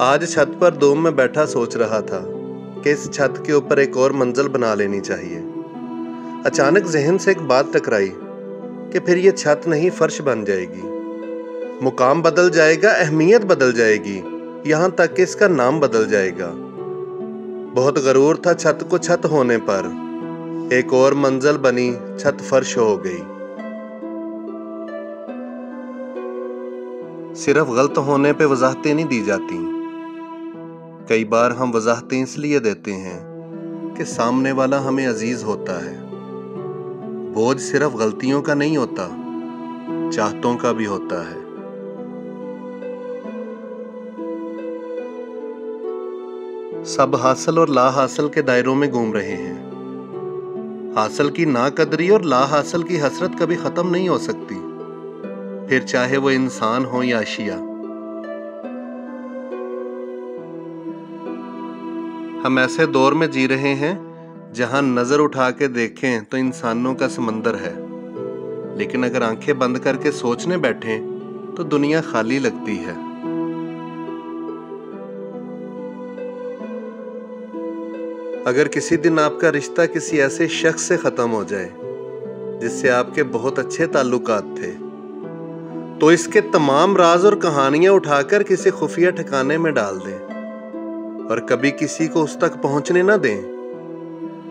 आज छत पर दोम में बैठा सोच रहा था कि इस छत के ऊपर एक और मंजिल बना लेनी चाहिए। अचानक जहन से एक बात टकराई कि फिर ये छत नहीं फर्श बन जाएगी। मुकाम बदल जाएगा, अहमियत बदल जाएगी, यहाँ तक कि इसका नाम बदल जाएगा। बहुत गरूर था छत को छत होने पर, एक और मंजिल बनी, छत फर्श हो गई। सिर्फ गलत होने पे वजाहतें नहीं दी जाती। कई बार हम वजाहतें इसलिए देते हैं कि सामने वाला हमें अजीज होता है। बोझ सिर्फ गलतियों का नहीं होता, चाहतों का भी होता है। सब हासिल और ला हासिल के दायरों में घूम रहे हैं। हासिल की नाकदरी और ला हासिल की हसरत कभी खत्म नहीं हो सकती, फिर चाहे वो इंसान हो या अशिया। हम ऐसे दौर में जी रहे हैं जहां नजर उठा के देखें तो इंसानों का समंदर है, लेकिन अगर आंखें बंद करके सोचने बैठें तो दुनिया खाली लगती है। अगर किसी दिन आपका रिश्ता किसी ऐसे शख्स से खत्म हो जाए जिससे आपके बहुत अच्छे ताल्लुकात थे, तो इसके तमाम राज और कहानियां उठाकर किसी खुफिया ठिकाने में डाल दें और कभी किसी को उस तक पहुंचने ना दें,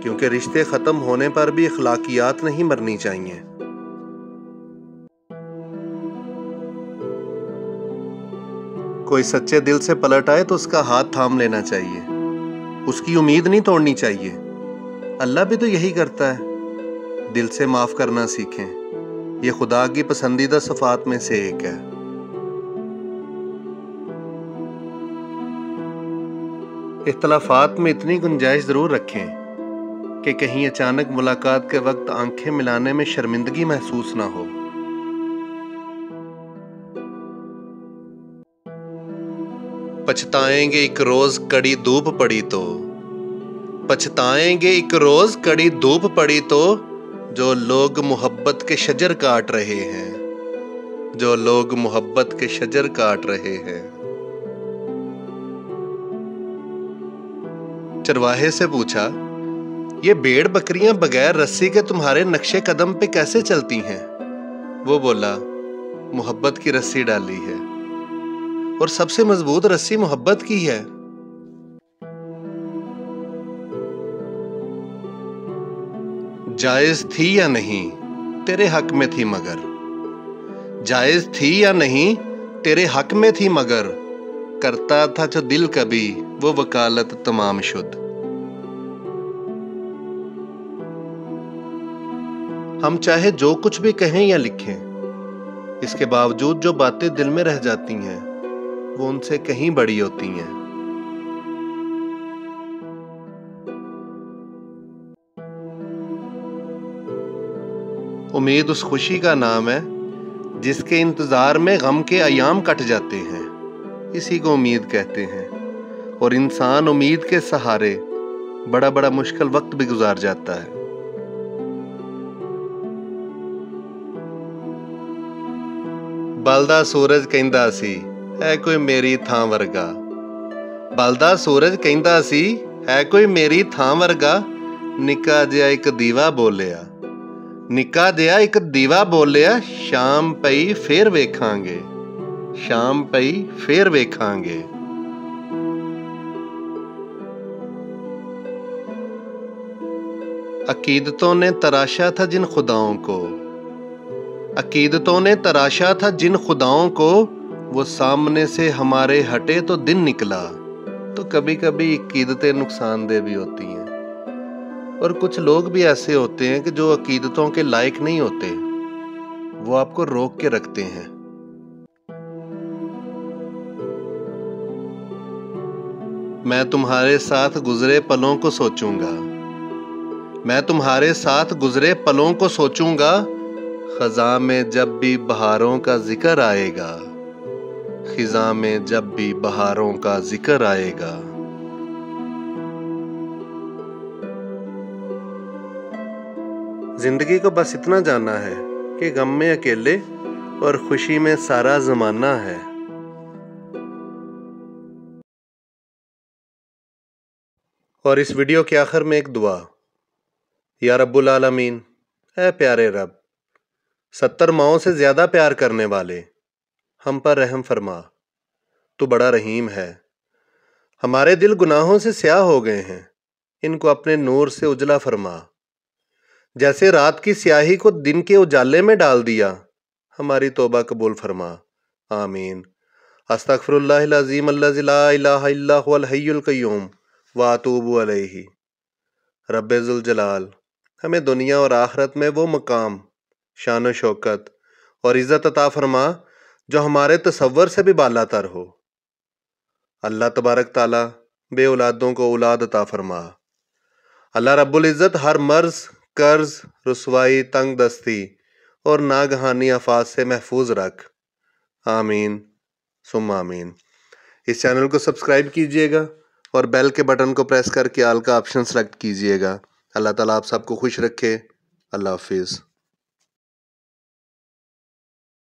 क्योंकि रिश्ते खत्म होने पर भी अखलाकियात नहीं मरनी चाहिए। कोई सच्चे दिल से पलट आए तो उसका हाथ थाम लेना चाहिए, उसकी उम्मीद नहीं तोड़नी चाहिए। अल्लाह भी तो यही करता है। दिल से माफ करना सीखें, ये खुदा की पसंदीदा सिफात में से एक है। इख्तलाफात में इतनी गुंजाइश जरूर रखें कि कहीं अचानक मुलाकात के वक्त आंखें मिलाने में शर्मिंदगी महसूस ना हो। पछताएंगे एक रोज कड़ी धूप पड़ी तो, पछताएंगे एक रोज कड़ी धूप पड़ी तो, जो लोग मोहब्बत के शजर काट रहे हैं, जो लोग मोहब्बत के शजर काट रहे हैं। चरवाहे से पूछा, ये भेड़ बकरियां बगैर रस्सी के तुम्हारे नक्शे कदम पे कैसे चलती हैं? वो बोला, मोहब्बत की रस्सी डाली है, और सबसे मजबूत रस्सी मोहब्बत की है। जायज थी या नहीं तेरे हक में थी मगर, जायज थी या नहीं तेरे हक में थी मगर, करता था जो दिल कभी वो वकालत तमाम शुद्ध। हम चाहे जो कुछ भी कहें या लिखें, इसके बावजूद जो बातें दिल में रह जाती हैं वो उनसे कहीं बड़ी होती हैं। उम्मीद उस खुशी का नाम है जिसके इंतजार में गम के अयाम कट जाते हैं, इसी को उम्मीद कहते हैं। और इंसान उम्मीद के सहारे बड़ा बड़ा मुश्किल वक्त भी गुजार जाता है। बलदा सूरज कहंदा सी है कोई मेरी थां वर्गा, बलदा सूरज कहंदा सी है कोई मेरी थां वर्गा, निक्का जिहा एक दीवा बोलिया, निक्का जिहा एक दीवा बोलिया, शाम पई फेर वेखांगे, शाम पई फेर वेखांगे। अकीदतों ने तराशा था जिन खुदाओं को, अकीदतों ने तराशा था जिन खुदाओं को, वो सामने से हमारे हटे तो दिन निकला। तो कभी कभी अकीदतें नुकसानदेह भी होती हैं, और कुछ लोग भी ऐसे होते हैं कि जो अकीदतों के लायक नहीं होते, वो आपको रोक के रखते हैं। मैं तुम्हारे साथ गुजरे पलों को सोचूंगा, मैं तुम्हारे साथ गुजरे पलों को सोचूंगा, खज़ां में जब भी बहारों का जिक्र आएगा, खिज़ां में जब भी बहारों का जिक्र आएगा। जिंदगी को बस इतना जानना है कि गम में अकेले और खुशी में सारा ज़माना है। اور اس ویڈیو کے آخر میں ایک دعا، یا رب العالمین، اے پیارے رب، 70 ماؤں سے زیادہ پیار کرنے والے، ہم پر رحم فرما، تو بڑا رحیم ہے۔ ہمارے دل گناہوں سے سیاہ ہو گئے ہیں، ان کو اپنے نور سے اجلا فرما۔ جیسے رات کی سیاہی کو دن کے اجالے میں ڈال دیا، ہماری توبہ قبول فرما، آمین۔ استغفر اللہ العظیم الذی لا الہ الا هو الحی القیوم واتوب الیہ۔ رب ذوالجلال، ہمیں دنیا اور آخرت میں وہ مقام، شان و شوکت اور عزت عطا فرما جو ہمارے تصور سے بھی بالا تر ہو۔ اللہ تبارک تعالیٰ بے اولادوں کو اولاد عطا فرما۔ اللہ رب العزت ہر مرض، قرض، رسوائی، تنگ دستی اور ناگہانی آفات سے محفوظ رکھ، آمین ثم آمین۔ اس چینل کو سبسکرائب کیجئے گا اور بیل کے بٹن کو پریس کر کے آل کا آپشن سلیکٹ کیجئے گا۔ اللہ تعالیٰ آپ سب کو خوش رکھے۔ اللہ حافظ۔